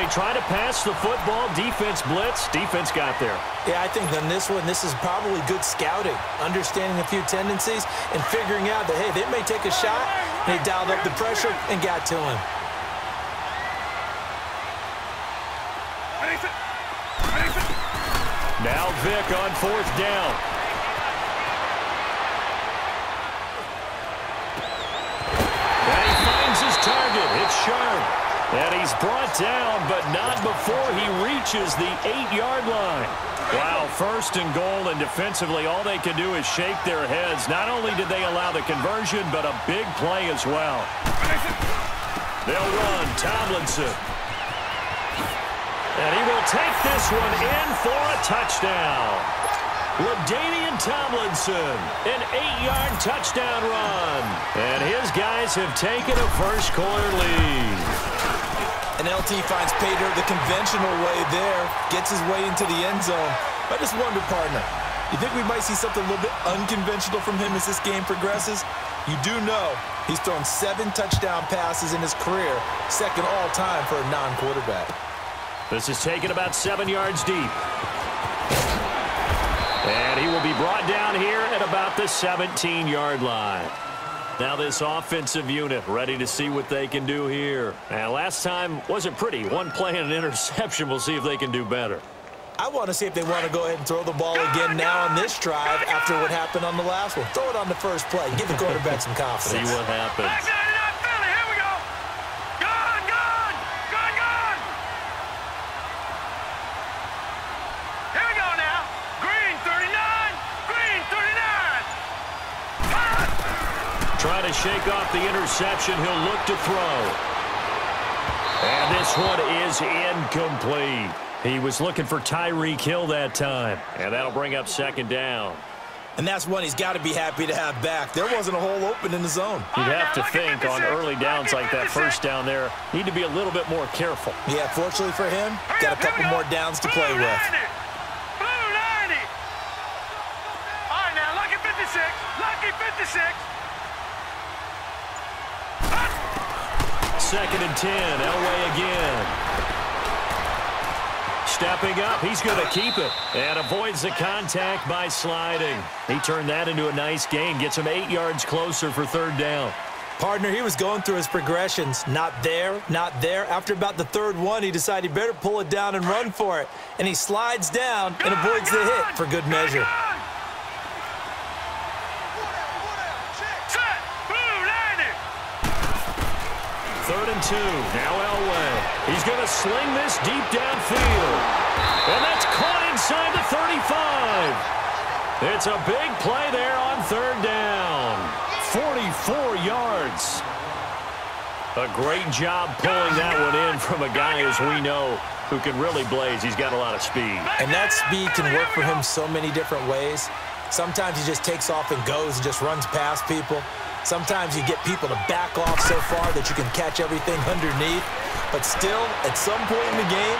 they tried to pass the football. Defense blitz. Defense got there. Yeah, I think on this one, this is probably good scouting, understanding a few tendencies, and figuring out that, hey, they may take a shot. They dialed up the pressure and got to him. Now Vick on 4th down. And he finds his target. It's Sharp. And he's brought down, but not before he reaches the 8-yard line. Wow, 1st and goal, and defensively all they can do is shake their heads. Not only did they allow the conversion, but a big play as well. They'll run Tomlinson. And he will take this one in for a touchdown. LaDainian Tomlinson, an 8-yard touchdown run. And his guys have taken a first-quarter lead. And LT finds Pater the conventional way there, gets his way into the end zone. I just wonder, partner, you think we might see something a little bit unconventional from him as this game progresses? You do know he's thrown 7 touchdown passes in his career, second all-time for a non-quarterback. This is taken about 7 yards deep. And he will be brought down here at about the 17-yard line. Now this offensive unit ready to see what they can do here. And last time wasn't pretty. One play and an interception. We'll see if they can do better. I want to see if they want to go ahead and throw the ball again now on this drive after what happened on the last one. Throw it on the first play. Give the quarterback some confidence. See what happens. Trying to shake off the interception. He'll look to throw. And this one is incomplete. He was looking for Tyreek Hill that time. And that'll bring up 2nd down. And that's one he's got to be happy to have back. There wasn't a hole open in the zone. You'd have to think on early downs like that first down there, need to be a little bit more careful. Yeah, fortunately for him, got a couple more downs to play with. Blue 90. All right, now, lucky 56. Lucky 56. 2nd and 10, Elway again. Stepping up, he's going to keep it and avoids the contact by sliding. He turned that into a nice gain, gets him 8 yards closer for 3rd down. Partner, he was going through his progressions. Not there, not there. After about the 3rd one, he decided he better pull it down and run for it. And he slides down and avoids the hit for good measure. Third and 2. Now Elway. He's going to sling this deep downfield. And that's caught inside the 35. It's a big play there on 3rd down. 44 yards. A great job pulling that one in from a guy, as we know, who can really blaze. He's got a lot of speed. And that speed can work for him so many different ways. Sometimes he just takes off and goes and just runs past people. Sometimes you get people to back off so far that you can catch everything underneath. But still, at some point in the game,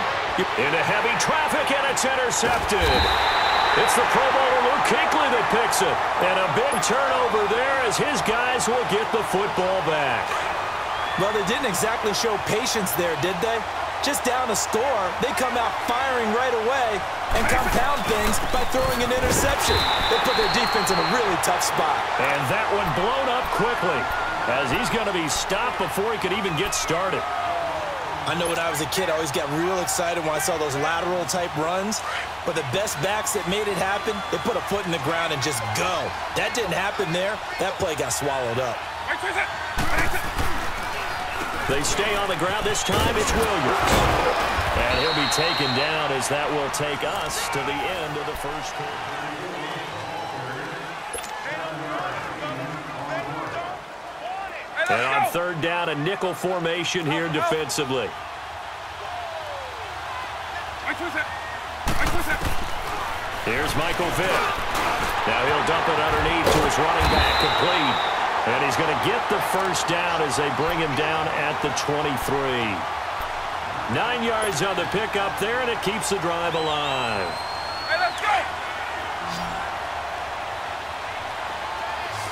into heavy traffic, and it's intercepted. It's the Pro Bowler Luke Kuechly that picks it. And a big turnover there as his guys will get the football back. Well, they didn't exactly show patience there, did they? Just down a score, they come out firing right away and compound things by throwing an interception. They put their defense in a really tough spot. And that one blown up quickly as he's going to be stopped before he could even get started. I know when I was a kid, I always got real excited when I saw those lateral-type runs. But the best backs that made it happen, they put a foot in the ground and just go. That didn't happen there. That play got swallowed up. They stay on the ground. This time it's Williams. And he'll be taken down as that will take us to the end of the first quarter. And on 3rd down, a nickel formation here defensively. Here's Michael Vick. Now he'll dump it underneath to his running back, complete. And he's going to get the first down as they bring him down at the 23. 9 yards on the pickup there, and it keeps the drive alive. Hey, let's go!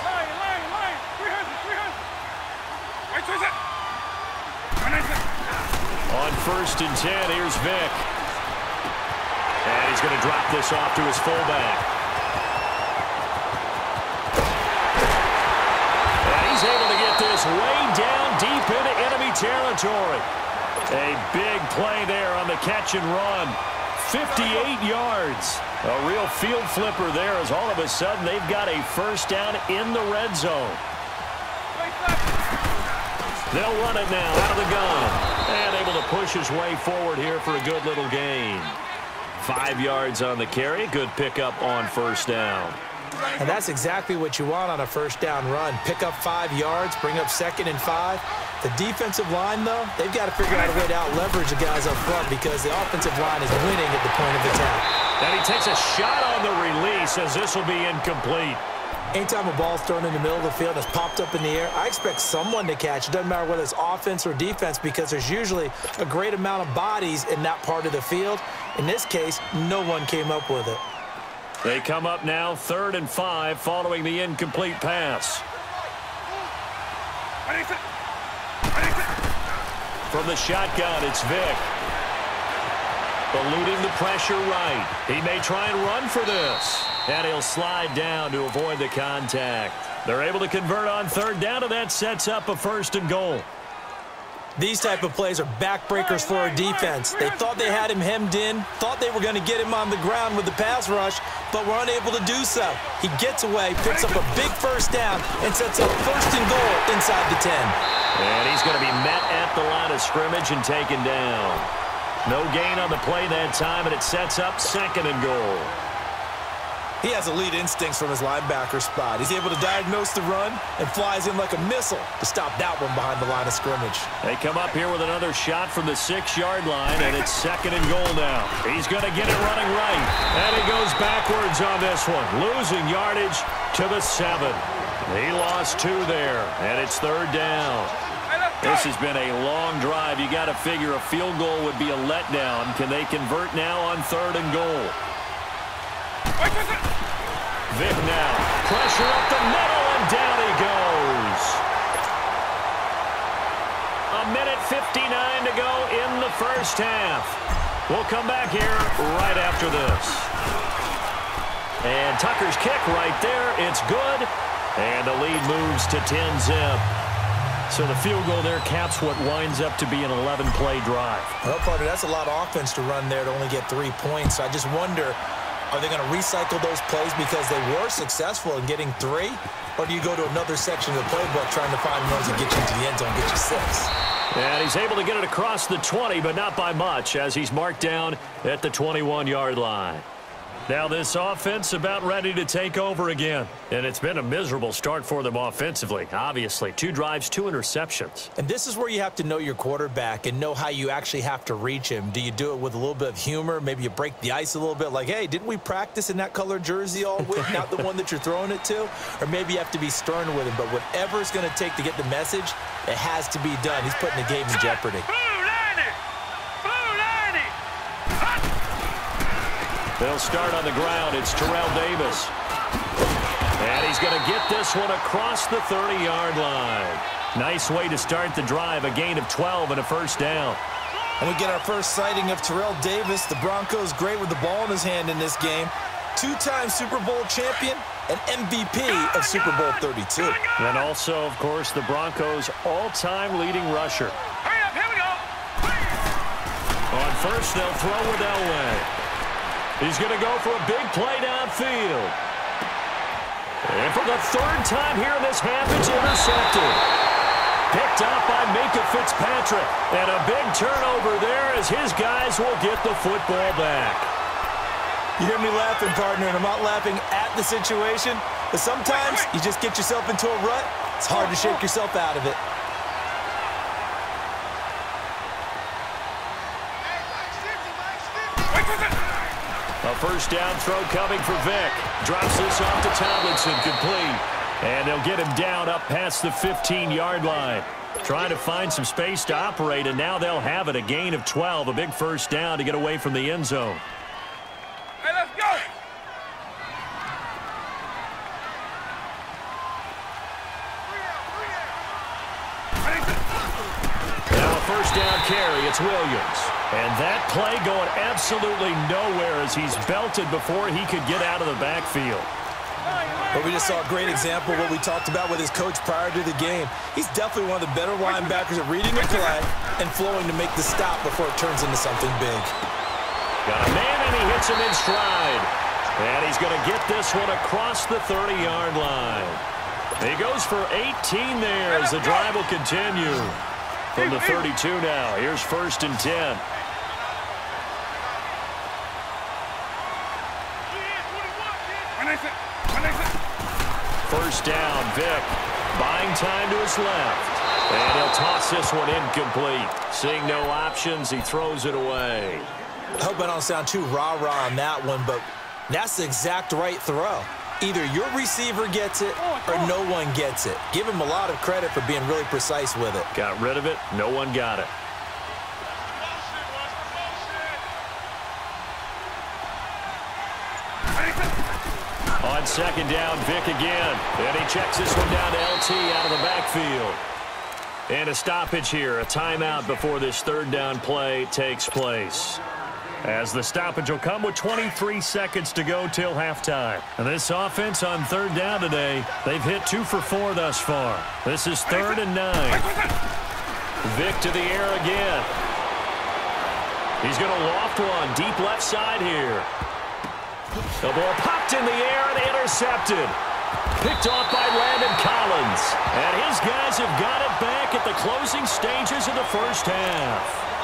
Line. 300. On first and 10. Here's Vick. And he's going to drop this off to his fullback. And he's able to get this way down deep into enemy territory. A big play there on the catch and run. 58 yards. A real field flipper there as all of a sudden they've got a first down in the red zone. They'll run it now out of the gun. And able to push his way forward here for a good little gain. 5 yards on the carry. Good pickup on first down. And that's exactly what you want on a first down run. Pick up 5 yards, bring up 2nd and 5. The defensive line, though, they've got to figure out a way to out-leverage the guys up front because the offensive line is winning at the point of attack. And he takes a shot on the release as this will be incomplete. Anytime a ball's thrown in the middle of the field and it's popped up in the air, I expect someone to catch. It doesn't matter whether it's offense or defense because there's usually a great amount of bodies in that part of the field. In this case, no one came up with it. They come up now 3rd and 5 following the incomplete pass. From the shotgun, it's Vick. Eluding the pressure right. He may try and run for this. And he'll slide down to avoid the contact. They're able to convert on 3rd down, and that sets up a 1st and goal. These type of plays are backbreakers for a defense. They thought they had him hemmed in, thought they were going to get him on the ground with the pass rush, but were unable to do so. He gets away, picks up a big first down, and sets up 1st and goal inside the 10. And he's going to be met at the line of scrimmage and taken down. No gain on the play that time, and it sets up 2nd and goal. He has elite instincts from his linebacker spot. He's able to diagnose the run and flies in like a missile to stop that one behind the line of scrimmage. They come up here with another shot from the 6-yard line, and it's 2nd and goal now. He's going to get it running right, and he goes backwards on this one, losing yardage to the 7. He lost 2 there, and it's 3rd down. This has been a long drive. You got to figure a field goal would be a letdown. Can they convert now on 3rd and goal? Vick now. Pressure up the middle, and down he goes. 1:59 to go in the first half. We'll come back here right after this. And Tucker's kick right there. It's good. And the lead moves to 10-zip. So the field goal there caps what winds up to be an 11-play drive. Well, partner, that's a lot of offense to run there to only get 3 points. So I just wonder, are they going to recycle those plays because they were successful in getting 3? Or do you go to another section of the playbook trying to find ones that get you into the end zone and get you 6? And he's able to get it across the 20, but not by much, as he's marked down at the 21-yard line. Now this offense about ready to take over again. And it's been a miserable start for them offensively. Obviously, 2 drives, 2 interceptions. And this is where you have to know your quarterback and know how you actually have to reach him. Do you do it with a little bit of humor? Maybe you break the ice a little bit like, hey, didn't we practice in that color jersey all week, not the one that you're throwing it to? Or maybe you have to be stern with him. But whatever it's going to take to get the message, it has to be done. He's putting the game in jeopardy. They'll start on the ground. It's Terrell Davis. And he's going to get this one across the 30-yard line. Nice way to start the drive. A gain of 12 and a first down. And we get our first sighting of Terrell Davis. The Broncos great with the ball in his hand in this game. 2-time Super Bowl champion and MVP of Super Bowl 32. And also, of course, the Broncos' all-time leading rusher. Hurry up, here we go. On first, they'll throw with Elway. He's going to go for a big play downfield. And for the 3rd time here in this half, it's intercepted. Picked up by Minka Fitzpatrick. And a big turnover there as his guys will get the football back. You hear me laughing, partner, and I'm not laughing at the situation. But sometimes you just get yourself into a rut. It's hard to shake yourself out of it. A first down throw coming for Vick. Drops this off to Tomlinson, complete. And they'll get him down up past the 15-yard line. Trying to find some space to operate, and now they'll have it. A gain of 12, a big first down to get away from the end zone. Hey, let's go. Now a first down carry. It's Williams. And that play going absolutely nowhere as he's belted before he could get out of the backfield. But we just saw a great example of what we talked about with his coach prior to the game. He's definitely one of the better linebackers at reading a play and flowing to make the stop before it turns into something big. Got a man, and he hits him in stride. And he's going to get this one across the 30-yard line. He goes for 18 there as the drive will continue. From the 32 now, here's 1st and 10. First down, Vick. Buying time to his left. And he'll toss this one incomplete. Seeing no options, he throws it away. I hope I don't sound too rah-rah on that one, but that's the exact right throw. Either your receiver gets it or no one gets it. Give him a lot of credit for being really precise with it. Got rid of it. No one got it. On 2nd down, Vick again. And he checks this one down to LT out of the backfield. And a stoppage here, a timeout before this 3rd down play takes place. As the stoppage will come with 23 seconds to go till halftime. And this offense on 3rd down today, they've hit 2 for 4 thus far. This is 3rd and 9. Vick to the air again. He's going to loft one deep left side here. The ball popped in the air and intercepted. Picked off by Landon Collins. And his guys have got it back at the closing stages of the first half.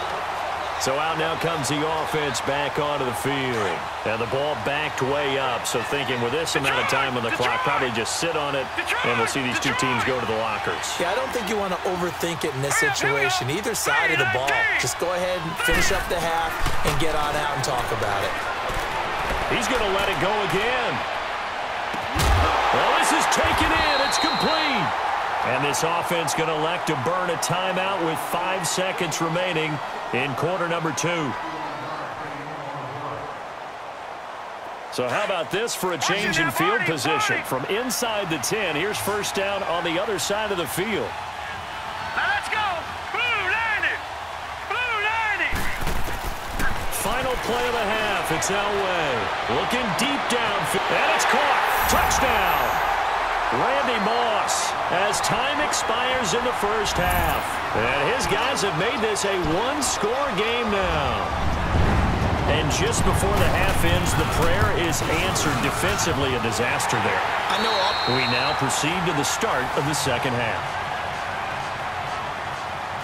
So out now comes the offense back onto the field. And the ball backed way up. So thinking with this amount of time on the clock, probably just sit on it, and we'll see these two teams go to the lockers. Yeah, I don't think you want to overthink it in this situation. Either side of the ball. Just go ahead and finish up the half and get on out and talk about it. He's going to let it go again. Well, this is taken in. It's complete. And this offense going to elect to burn a timeout with 5 seconds remaining in quarter number 2. So how about this for a change in field position? From inside the 10, here's 1st down on the other side of the field. Now let's go. Blue 90. Blue 90. Final play of the half. It's Elway. Looking deep downfield. And it's caught. Touchdown. Randy Moss as time expires in the first half. And his guys have made this a one-score game now. And just before the half ends, the prayer is answered defensively. A disaster there. I know. We now proceed to the start of the second half.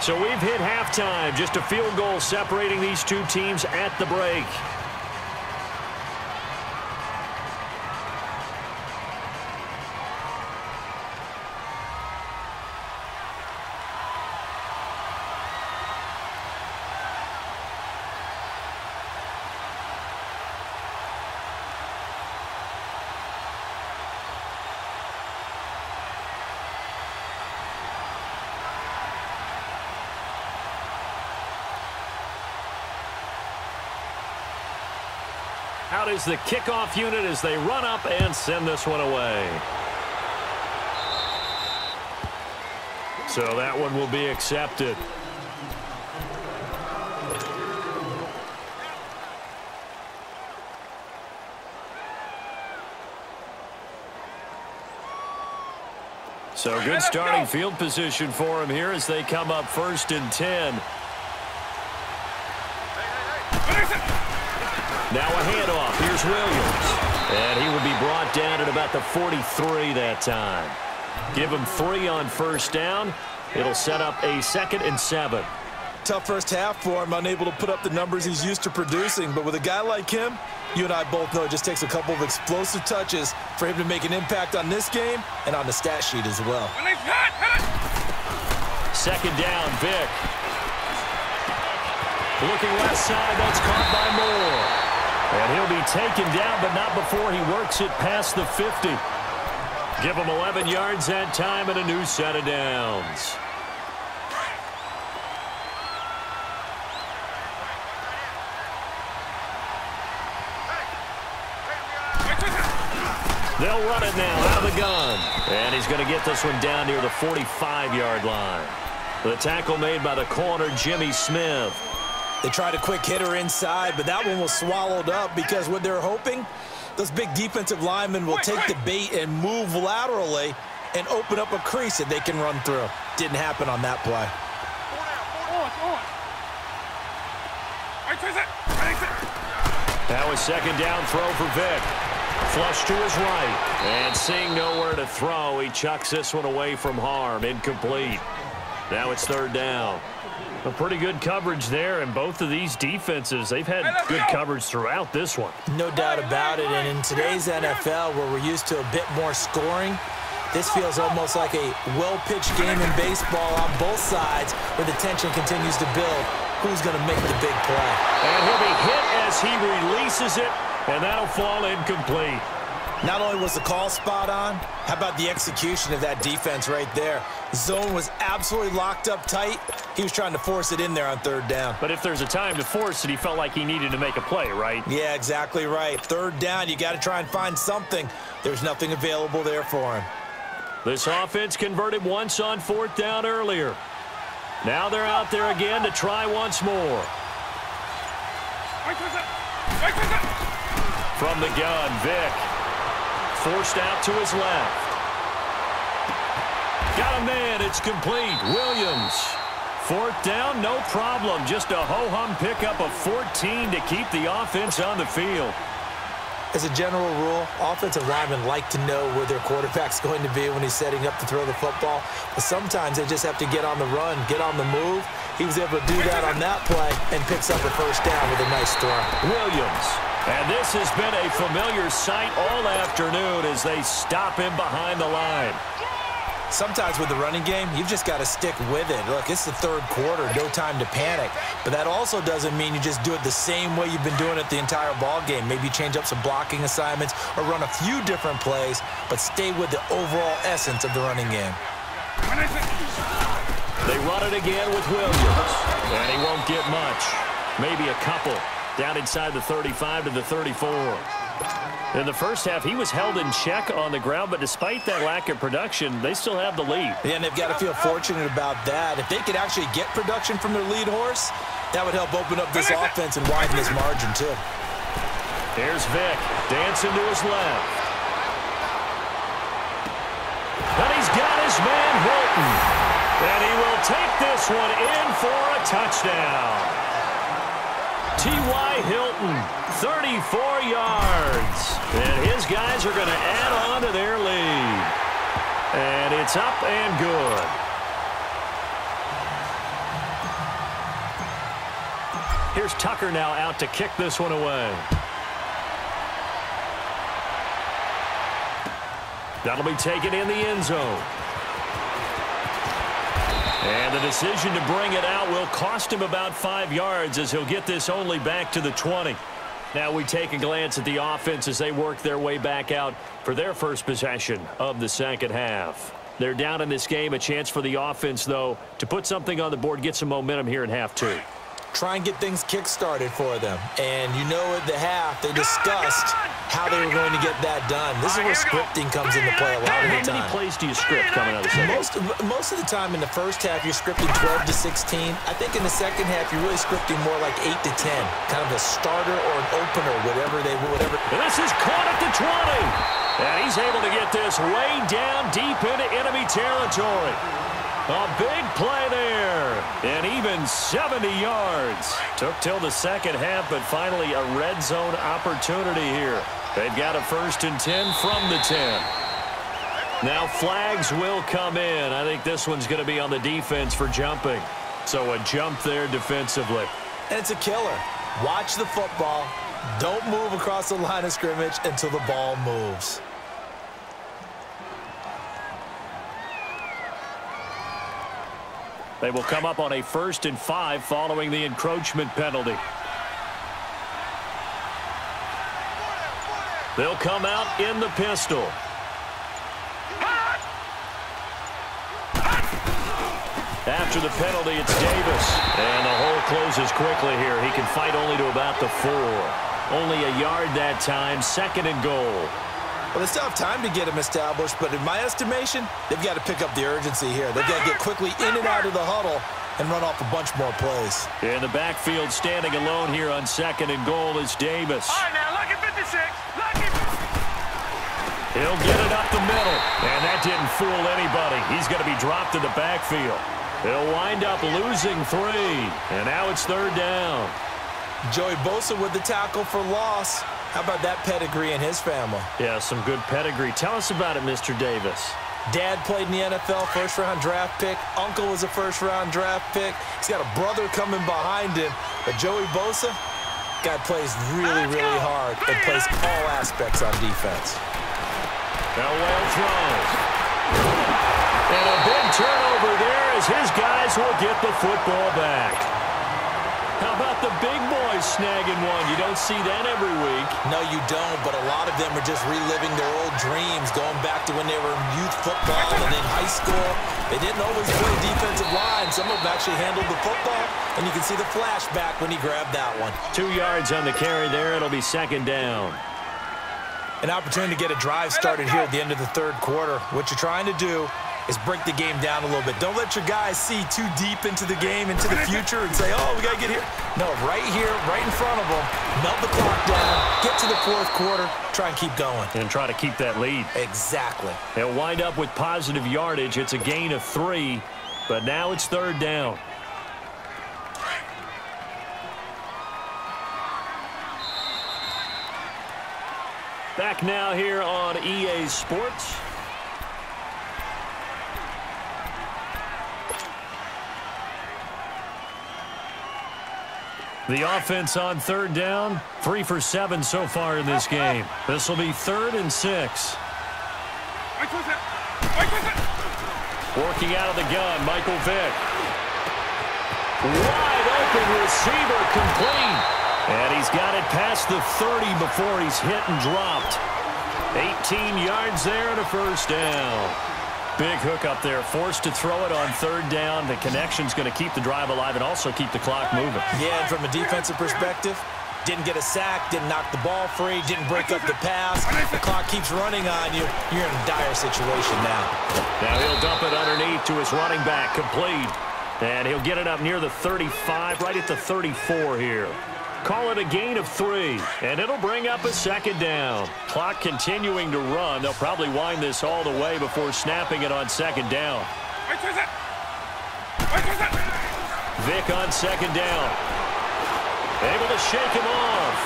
So we've hit halftime. Just a field goal separating these two teams at the break. Out is the kickoff unit as they run up and send this one away. So that one will be accepted. So good starting field position for him here as they come up 1st and 10. Now a handoff. Here's Williams. And he will be brought down at about the 43 that time. Give him 3 on 1st down. It'll set up a 2nd and 7. Tough first half for him, unable to put up the numbers he's used to producing. But with a guy like him, you and I both know it just takes a couple of explosive touches for him to make an impact on this game and on the stat sheet as well. 2nd down, Vick. Looking left side, that's caught by Moore. And he'll be taken down, but not before he works it past the 50. Give him 11 yards that time and a new set of downs. They'll run it now out of the gun. And he's going to get this one down near the 45-yard line. The tackle made by the corner, Jimmy Smith. They tried a quick hitter inside, but that one was swallowed up because what they're hoping, those big defensive linemen will take the bait and move laterally and open up a crease that they can run through. Didn't happen on that play. Now a second down throw for Vic. Flush to his right. And seeing nowhere to throw, he chucks this one away from harm. Incomplete. Now it's third down. A pretty good coverage there, and both of these defenses, they've had good coverage throughout this one. No doubt about it, and in today's NFL, where we're used to a bit more scoring, this feels almost like a well-pitched game in baseball on both sides, where the tension continues to build. Who's going to make the big play? And he'll be hit as he releases it, and that'll fall incomplete. Not only was the call spot on, how about the execution of that defense right there? Zone was absolutely locked up tight. He was trying to force it in there on third down. But if there's a time to force it, he felt like he needed to make a play, right? Yeah, exactly right. Third down, you got to try and find something. There's nothing available there for him. This offense converted once on fourth down earlier. Now they're out there again to try once more. From the gun, Vic. Forced out to his left. Got a man, it's complete. Williams. Fourth down, no problem. Just a ho-hum pickup of 14 to keep the offense on the field. As a general rule, offensive linemen like to know where their quarterback's going to be when he's setting up to throw the football. But sometimes they just have to get on the run, get on the move. He was able to do that on that play and picks up a first down with a nice throw. Williams. And this has been a familiar sight all afternoon as they stop him behind the line. Sometimes with the running game, you've just got to stick with it. Look, it's the third quarter, no time to panic. But that also doesn't mean you just do it the same way you've been doing it the entire ball game. Maybe change up some blocking assignments or run a few different plays, but stay with the overall essence of the running game. They run it again with Williams, and he won't get much. Maybe a couple. Down inside the 35 to the 34. In the first half, he was held in check on the ground, but despite that lack of production, they still have the lead. Yeah, and they've got to feel fortunate about that. If they could actually get production from their lead horse, that would help open up this offense and widen this margin, too. Here's Vic, dancing to his left. And he's got his man, Hilton. And he will take this one in for a touchdown. T.Y. Hilton, 34 yards. And his guys are going to add on to their lead. And it's up and good. Here's Tucker now out to kick this one away. That'll be taken in the end zone. And the decision to bring it out will cost him about 5 yards as he'll get this only back to the 20. Now we take a glance at the offense as they work their way back out for their first possession of the second half. They're down in this game. A chance for the offense, though, to put something on the board, get some momentum here in half two. Try and get things kick-started for them. And you know at the half, they discussed how they were going to get that done. This is where scripting comes into play a lot of the time. How many plays do you script coming out of the second? Most of the time in the first half, you're scripting 12 to 16. I think in the second half, you're really scripting more like 8 to 10. Kind of a starter or an opener, whatever. And this is caught at the 20. And he's able to get this way down deep into enemy territory. A big play there, and even 70 yards. Took till the second half, but finally a red zone opportunity here. They've got a 1st and 10 from the 10. Now flags will come in. I think this one's going to be on the defense for jumping. So a jump there defensively. And it's a killer. Watch the football. Don't move across the line of scrimmage until the ball moves. They will come up on a 1st and 5 following the encroachment penalty. They'll come out in the pistol. After the penalty, it's Davis. And the hole closes quickly here. He can fight only to about the 4. Only a yard that time, 2nd and goal. Well, they still have time to get him established, but in my estimation, they've got to pick up the urgency here. They've got to get quickly in and out of the huddle and run off a bunch more plays. In the backfield, standing alone here on 2nd and goal is Davis. All right, now, look at 56. Look at... He'll get it up the middle, and that didn't fool anybody. He's going to be dropped in the backfield. He'll wind up losing 3, and now it's 3rd down. Joey Bosa with the tackle for loss. How about that pedigree in his family? Yeah, some good pedigree. Tell us about it, Mr. Davis. Dad played in the NFL, first-round draft pick. Uncle was a first-round draft pick. He's got a brother coming behind him. But Joey Bosa, guy plays really, really hard and plays all aspects on defense. Now well thrown. And a big turnover there as his guys will get the football back. How about the big boys snagging one? You don't see that every week. No, you don't, but a lot of them are just reliving their old dreams, going back to when they were in youth football and in high school. They didn't always play defensive line. Some of them actually handled the football, and you can see the flashback when he grabbed that one. 2 yards on the carry there. It'll be 2nd down. An opportunity to get a drive started here at the end of the 3rd quarter. What you're trying to do is break the game down a little bit. Don't let your guys see too deep into the game, into the future, and say, oh, we got to get here. No, right here, right in front of them, melt the clock down, get to the 4th quarter, try and keep going. And try to keep that lead. Exactly. They'll wind up with positive yardage. It's a gain of 3, but now it's 3rd down. Back now here on EA Sports. The offense on 3rd down, 3 for 7 so far in this game. This will be 3rd and 6. Working out of the gun, Michael Vick. Wide open receiver, complete. And he's got it past the 30 before he's hit and dropped. 18 yards there and a 1st down. Big hook up there, forced to throw it on 3rd down. The connection's going to keep the drive alive and also keep the clock moving. Yeah, and from a defensive perspective, didn't get a sack, didn't knock the ball free, didn't break up the pass. The clock keeps running on you. You're in a dire situation now. Now he'll dump it underneath to his running back, complete. And he'll get it up near the 35, right at the 34 here. Call it a gain of 3, and it'll bring up a 2nd down. Clock continuing to run. They'll probably wind this all the way before snapping it on 2nd down. Vick on 2nd down. Able to shake him off.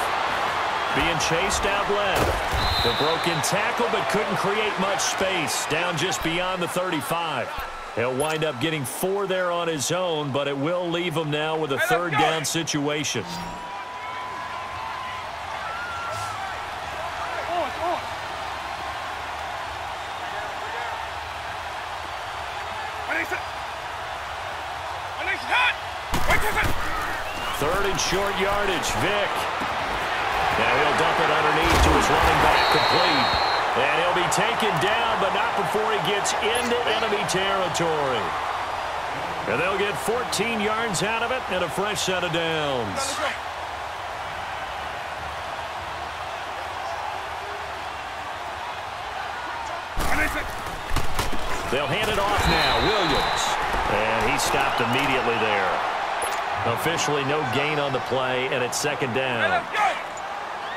Being chased out left. The broken tackle, but couldn't create much space. Down just beyond the 35. He'll wind up getting 4 there on his own, but it will leave him now with a 3rd down situation. Third and short yardage, Vick. Now he'll dump it underneath to his running back, complete. And he'll be taken down, but not before he gets into enemy territory. And they'll get 14 yards out of it and a fresh set of downs. They'll hand it off now, Williams. And he stopped immediately there. Officially no gain on the play, and it's 2nd down.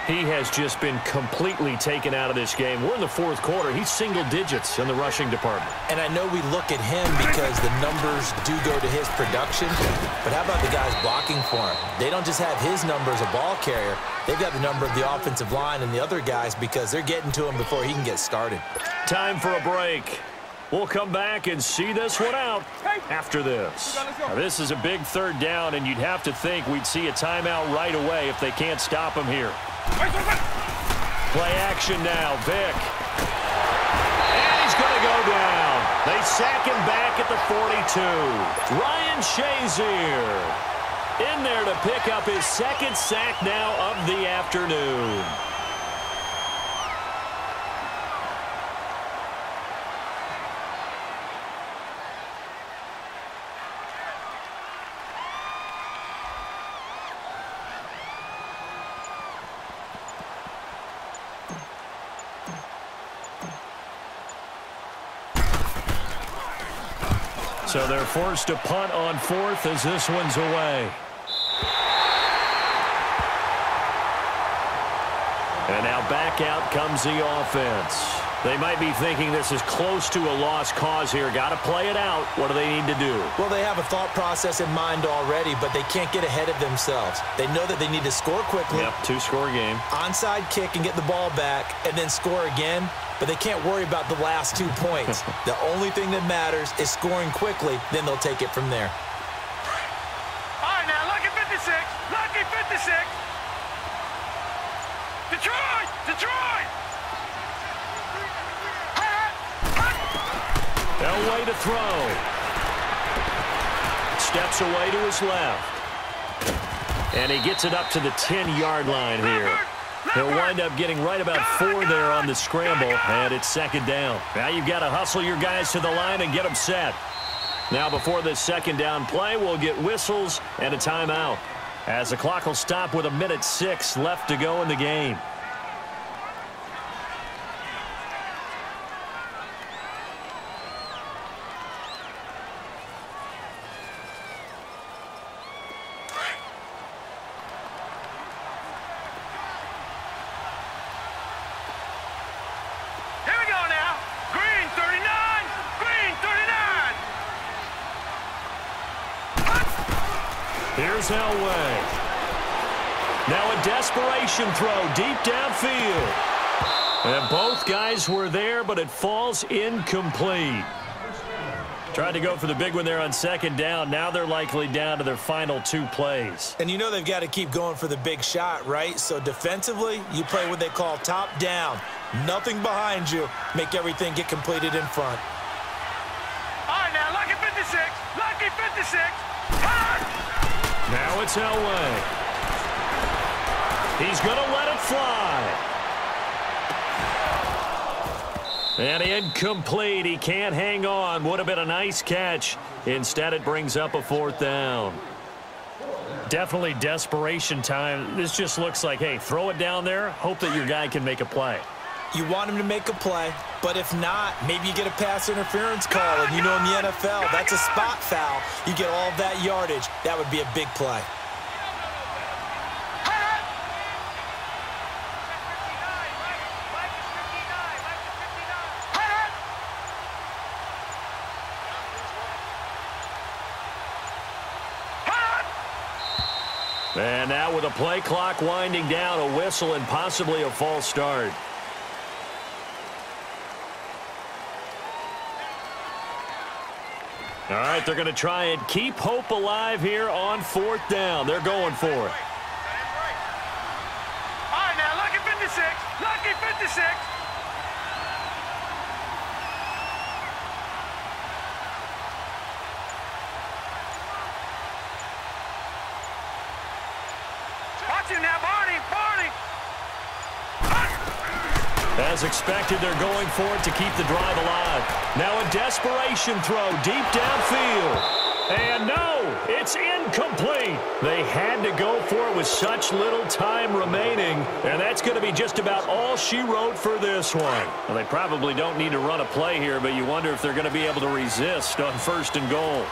He has just been completely taken out of this game. We're in the 4th quarter. He's single digits in the rushing department. And I know we look at him because the numbers do go to his production, but how about the guys blocking for him? They don't just have his number as a ball carrier. They've got the number of the offensive line and the other guys because they're getting to him before he can get started. Time for a break. We'll come back and see this one out after this. Now, this is a big 3rd down, and you'd have to think we'd see a timeout right away if they can't stop him here. Play action now, Vick. And he's going to go down. They sack him back at the 42. Ryan Shazier in there to pick up his 2nd sack now of the afternoon. So they're forced to punt on fourth as this one's away. And now back out comes the offense. They might be thinking this is close to a lost cause here. Got to play it out. What do they need to do? Well, they have a thought process in mind already, but they can't get ahead of themselves. They know that they need to score quickly. Yep, two-score game. Onside kick and get the ball back and then score again, but they can't worry about the last 2 points. The only thing that matters is scoring quickly, then they'll take it from there. All right, now, lucky 56. Lucky 56. Detroit! Detroit! Elway to throw. Steps away to his left. And he gets it up to the 10-yard line here. He'll wind up getting right about 4 there on the scramble, and it's second down. Now you've got to hustle your guys to the line and get them set. Now before this second down play, we'll get whistles and a timeout, as the clock will stop with 1:06 left to go in the game. Here's Elway. Now a desperation throw deep downfield. And both guys were there, but it falls incomplete. Tried to go for the big one there on second down. Now they're likely down to their final 2 plays. And you know they've got to keep going for the big shot, right? So defensively, you play what they call top down. Nothing behind you. Make everything get completed in front. All right, now, lucky 56. Lucky 56. Now it's Elway. He's going to let it fly. And incomplete. He can't hang on. Would have been a nice catch. Instead, it brings up a 4th down. Definitely desperation time. This just looks like, hey, throw it down there. Hope that your guy can make a play. You want him to make a play, but if not, maybe you get a pass interference call. And you know in the NFL, that's a spot foul. You get all of that yardage. That would be a big play. And now with a play clock winding down, a whistle and possibly a false start. All right, they're going to try and keep hope alive here on 4th down. They're going for it. All right, now, lucky 56. Lucky 56. Watch him now, Barney. Barney. As expected, they're going for it to keep the drive alive. Now a desperation throw deep downfield. And no, it's incomplete. They had to go for it with such little time remaining. And that's going to be just about all she wrote for this one. Well, they probably don't need to run a play here, but you wonder if they're going to be able to resist on 1st and goal.